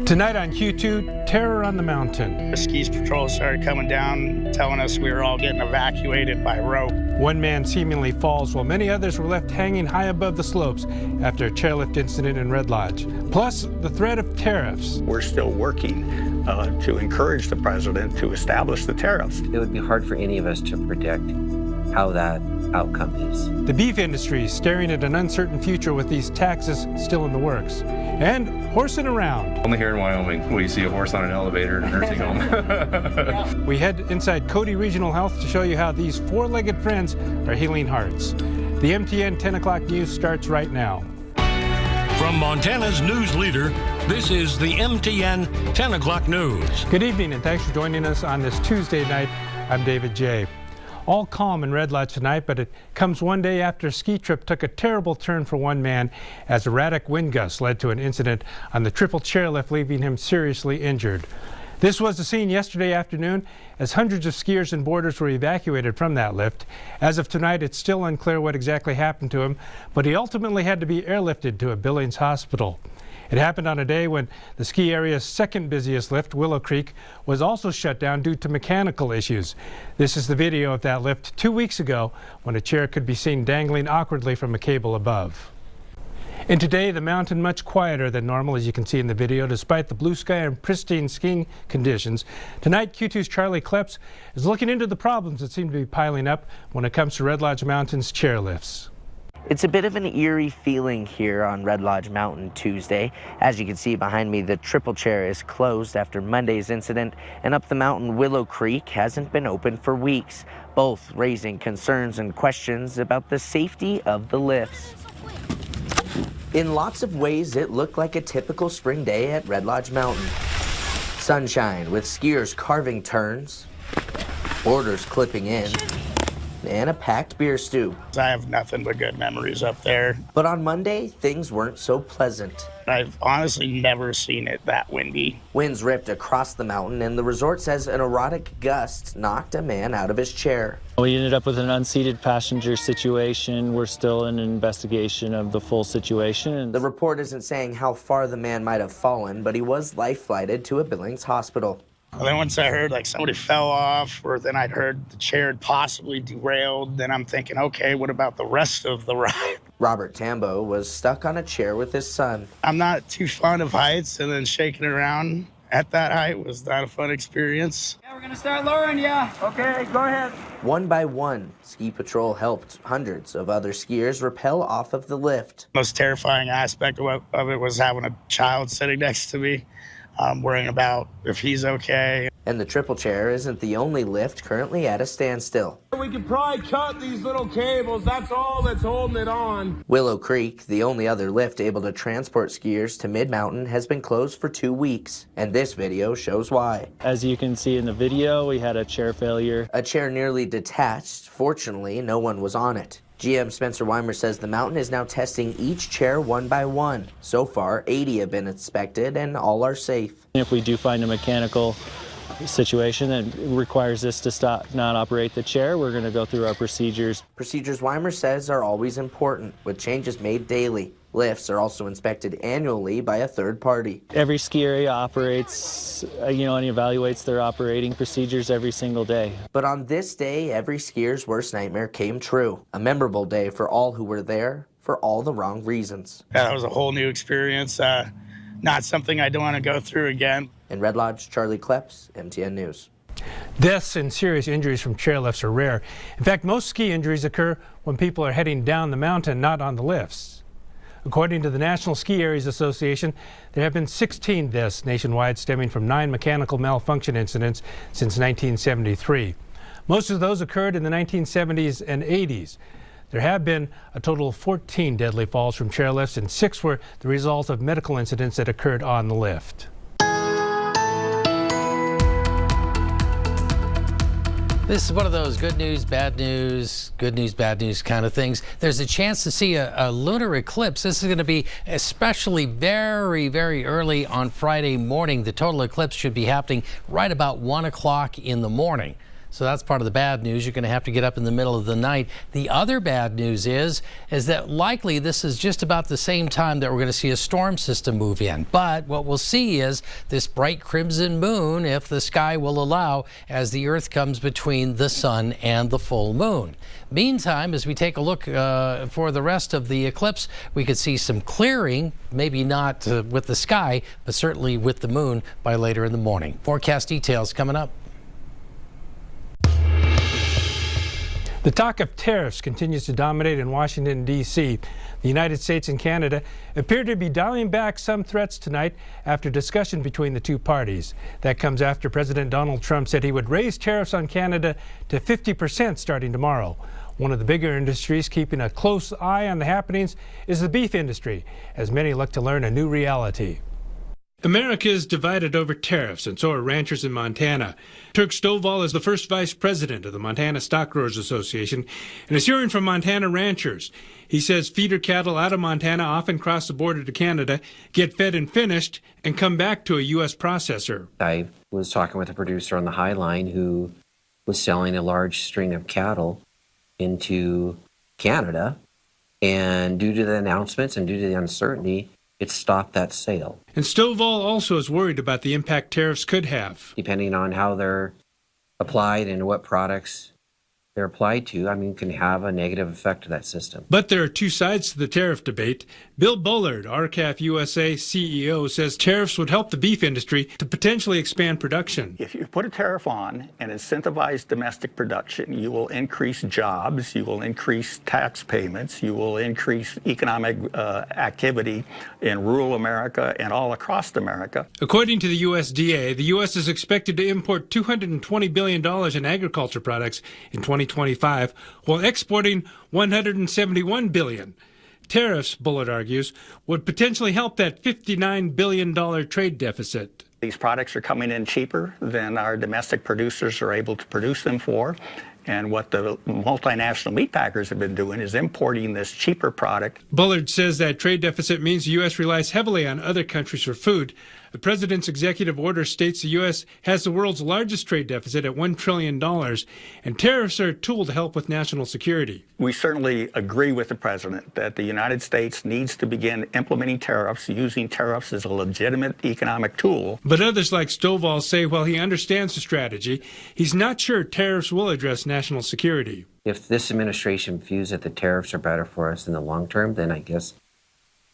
Tonight on Q2, terror on the mountain. The skis patrol started coming down, telling us we were all getting evacuated by rope. One man seemingly falls while many others were left hanging high above the slopes after a chairlift incident in Red Lodge. Plus, the threat of tariffs. We're still working to encourage the president to establish the tariffs. It would be hard for any of us to predict how that outcome is. The beef industry is staring at an uncertain future with these taxes still in the works. And horsing around. Only here in Wyoming will you see a horse on an elevator in a nursing home. We head inside Cody Regional Health to show you how these four-legged friends are healing hearts. The MTN 10 o'clock news starts right now. From Montana's news leader, this is the MTN 10 o'clock news. Good evening and thanks for joining us on this Tuesday night. I'm David J. All calm in Red Lodge tonight, but it comes one day after a ski trip took a terrible turn for one man as erratic wind gusts led to an incident on the triple chairlift, leaving him seriously injured. This was the scene yesterday afternoon as hundreds of skiers and boarders were evacuated from that lift. As of tonight, it's still unclear what exactly happened to him, but he ultimately had to be airlifted to a Billings hospital. It happened on a day when the ski area's second busiest lift, Willow Creek, was also shut down due to mechanical issues. This is the video of that lift 2 weeks ago when a chair could be seen dangling awkwardly from a cable above. And today, the mountain much quieter than normal, as you can see in the video, despite the blue sky and pristine skiing conditions. Tonight, Q2's Charlie Kleps is looking into the problems that seem to be piling up when it comes to Red Lodge Mountain's chairlifts. It's a bit of an eerie feeling here on Red Lodge Mountain Tuesday. As you can see behind me, the triple chair is closed after Monday's incident, and up the mountain, Willow Creek hasn't been open for weeks, both raising concerns and questions about the safety of the lifts. In lots of ways, it looked like a typical spring day at Red Lodge Mountain. Sunshine with skiers carving turns, boarders clipping in, and a packed beer stew. I have nothing but good memories up there. But on Monday, things weren't so pleasant. I've honestly never seen it that windy. Winds ripped across the mountain, and the resort says an erratic gust knocked a man out of his chair. We ended up with an unseated passenger situation. We're still in an investigation of the full situation. The report isn't saying how far the man might have fallen, but he was life-flighted to a Billings hospital. And then once I heard like somebody fell off, or then I'd heard the chair had possibly derailed, then I'm thinking, okay, what about the rest of the ride? Robert Tambo was stuck on a chair with his son. I'm not too fond of heights, and then shaking around at that height was not a fun experience. Yeah, we're gonna start lowering ya. Okay, go ahead. One by one, ski patrol helped hundreds of other skiers rappel off of the lift. Most terrifying aspect of it was having a child sitting next to me, worrying about if he's okay. And the triple chair isn't the only lift currently at a standstill. We could probably cut these little cables. That's all that's holding it on. Willow Creek, the only other lift able to transport skiers to mid-mountain, has been closed for 2 weeks. And this video shows why. As you can see in the video, we had a chair failure. A chair nearly detached. Fortunately, no one was on it. GM Spencer Weimer says the mountain is now testing each chair one by one. So far, 80 have been inspected and all are safe. If we do find a mechanical situation that requires us to not operate the chair, we're going to go through our procedures. Procedures Weimer says are always important, with changes made daily. Lifts are also inspected annually by a third party. Every ski area operates, and evaluates their operating procedures every single day. But on this day, every skier's worst nightmare came true. A memorable day for all who were there for all the wrong reasons. That was a whole new experience. Not something I don't want to go through again. In Red Lodge, Charlie Kleps, MTN News. Deaths and serious injuries from chairlifts are rare. In fact, most ski injuries occur when people are heading down the mountain, not on the lifts. According to the National Ski Areas Association, there have been 16 deaths nationwide stemming from 9 mechanical malfunction incidents since 1973. Most of those occurred in the 1970s and 80s. There have been a total of 14 deadly falls from chairlifts, and 6 were the result of medical incidents that occurred on the lift. This is one of those good news, bad news kind of things. There's a chance to see a lunar eclipse. This is going to be especially very, very early on Friday morning. The total eclipse should be happening right about 1 o'clock in the morning. So that's part of the bad news. You're going to have to get up in the middle of the night. The other bad news is that likely this is just about the same time that we're going to see a storm system move in. But what we'll see is this bright crimson moon, if the sky will allow, as the Earth comes between the sun and the full moon. Meantime, as we take a look for the rest of the eclipse, we could see some clearing, maybe not with the sky, but certainly with the moon by later in the morning. Forecast details coming up. The talk of tariffs continues to dominate in Washington, D.C. The United States and Canada appear to be dialing back some threats tonight after discussion between the two parties. That comes after President Donald Trump said he would raise tariffs on Canada to 50% starting tomorrow. One of the bigger industries keeping a close eye on the happenings is the beef industry, as many look to learn a new reality. America is divided over tariffs, and so are ranchers in Montana. Turk Stovall is the first vice president of the Montana Stock Growers Association and is hearing from Montana ranchers. He says feeder cattle out of Montana often cross the border to Canada, get fed and finished, and come back to a U.S. processor. I was talking with a producer on the High Line who was selling a large string of cattle into Canada, and due to the announcements and due to the uncertainty, it stopped that sale. And Stovall also is worried about the impact tariffs could have. Depending on how they're applied and what products they're applied to, can have a negative effect to that system. But there are two sides to the tariff debate. Bill Bullard, RCAF USA CEO, says tariffs would help the beef industry to potentially expand production. If you put a tariff on and incentivize domestic production, you will increase jobs, you will increase tax payments, you will increase economic activity in rural America and all across America. According to the USDA, the U.S. is expected to import $220 billion in agriculture products in 2025, while exporting $171 billion. Tariffs, Bullard argues, would potentially help that $59 billion trade deficit. These products are coming in cheaper than our domestic producers are able to produce them for. And what the multinational meat packers have been doing is importing this cheaper product. Bullard says that trade deficit means the U.S. relies heavily on other countries for food. The president's executive order states the U.S. has the world's largest trade deficit at $1 trillion, and tariffs are a tool to help with national security. We certainly agree with the president that the United States needs to begin implementing tariffs, using tariffs as a legitimate economic tool. But others like Stovall say while he understands the strategy, he's not sure tariffs will address national security. If this administration views that the tariffs are better for us in the long term, then I guess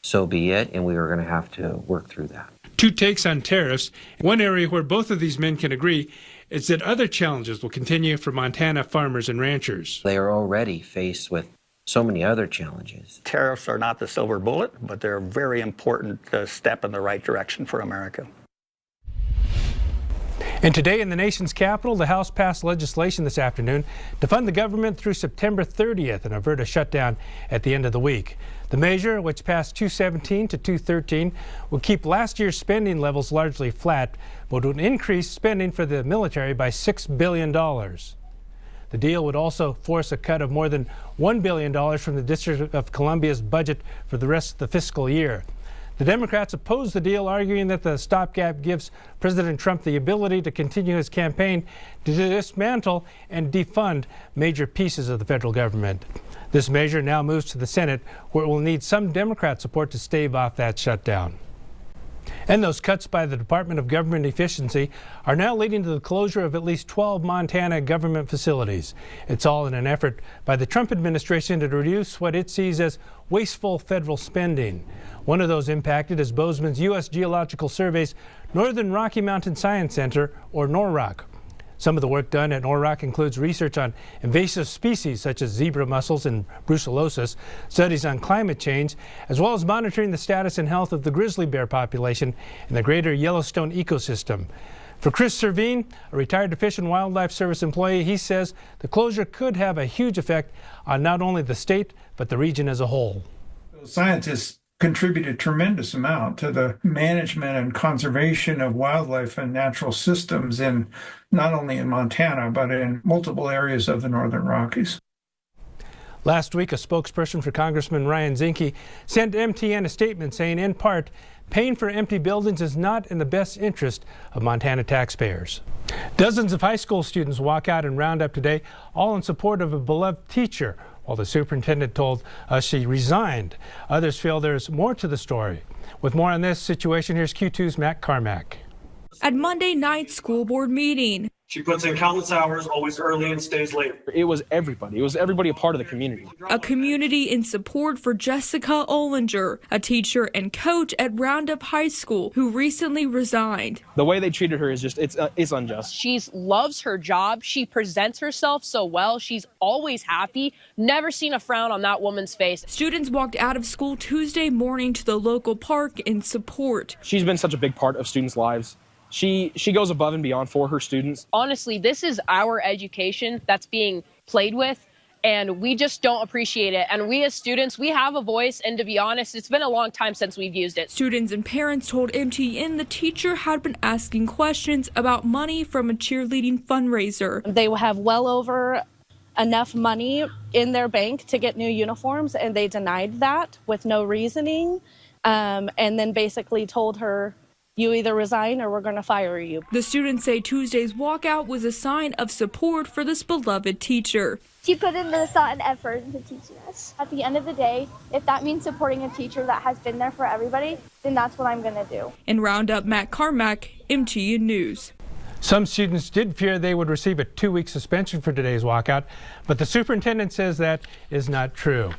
so be it, and we are going to have to work through that. Two takes on tariffs. One area where both of these men can agree is that other challenges will continue for Montana farmers and ranchers. They are already faced with so many other challenges. Tariffs are not the silver bullet, but they're a very important step in the right direction for America. And today in the nation's capital, the House passed legislation this afternoon to fund the government through September 30th and avert a shutdown at the end of the week. The measure, which passed 217 to 213, will keep last year's spending levels largely flat, but would increase spending for the military by $6 billion. The deal would also force a cut of more than $1 billion from the District of Columbia's budget for the rest of the fiscal year. The Democrats opposed the deal, arguing that the stopgap gives President Trump the ability to continue his campaign to dismantle and defund major pieces of the federal government. This measure now moves to the Senate, where it will need some Democrat support to stave off that shutdown. And those cuts by the Department of Government Efficiency are now leading to the closure of at least 12 Montana government facilities. It's all in an effort by the Trump administration to reduce what it sees as wasteful federal spending. One of those impacted is Bozeman's U.S. Geological Survey's Northern Rocky Mountain Science Center, or NORROC. Some of the work done at NORROC includes research on invasive species such as zebra mussels and brucellosis, studies on climate change, as well as monitoring the status and health of the grizzly bear population in the greater Yellowstone ecosystem. For Chris Servine, a retired Fish and Wildlife Service employee, he says the closure could have a huge effect on not only the state, but the region as a whole. Scientists contribute a tremendous amount to the management and conservation of wildlife and natural systems in not only in Montana, but in multiple areas of the Northern Rockies. Last week, a spokesperson for Congressman Ryan Zinke sent MTN a statement saying, in part, paying for empty buildings is not in the best interest of Montana taxpayers. Dozens of high school students walk out in Roundup today, all in support of a beloved teacher, while the superintendent told us she resigned. Others feel there's more to the story. With more on this situation, here's Q2's Matt Carmack. At Monday night's school board meeting, she puts in countless hours, always early and stays late. It was everybody. It was everybody a part of the community. A community in support for Jessica Ollinger, a teacher and coach at Roundup High School who recently resigned. The way they treated her is just, it's unjust. She loves her job. She presents herself so well. She's always happy. Never seen a frown on that woman's face. Students walked out of school Tuesday morning to the local park in support. She's been such a big part of students' lives. She goes above and beyond for her students. Honestly, this is our education that's being played with, and we just don't appreciate it. And we as students, we have a voice, and to be honest, it's been a long time since we've used it. Students and parents told MTN the teacher had been asking questions about money from a cheerleading fundraiser. They have well over enough money in their bank to get new uniforms, and they denied that with no reasoning, and then basically told her, you either resign or we're going to fire you. The students say Tuesday's walkout was a sign of support for this beloved teacher. She put in the thought and effort into teaching us. At the end of the day, if that means supporting a teacher that has been there for everybody, then that's what I'm going to do. In Roundup, Matt Carmack, MTN News. Some students did fear they would receive a 2-week suspension for today's walkout, but the superintendent says that is not true.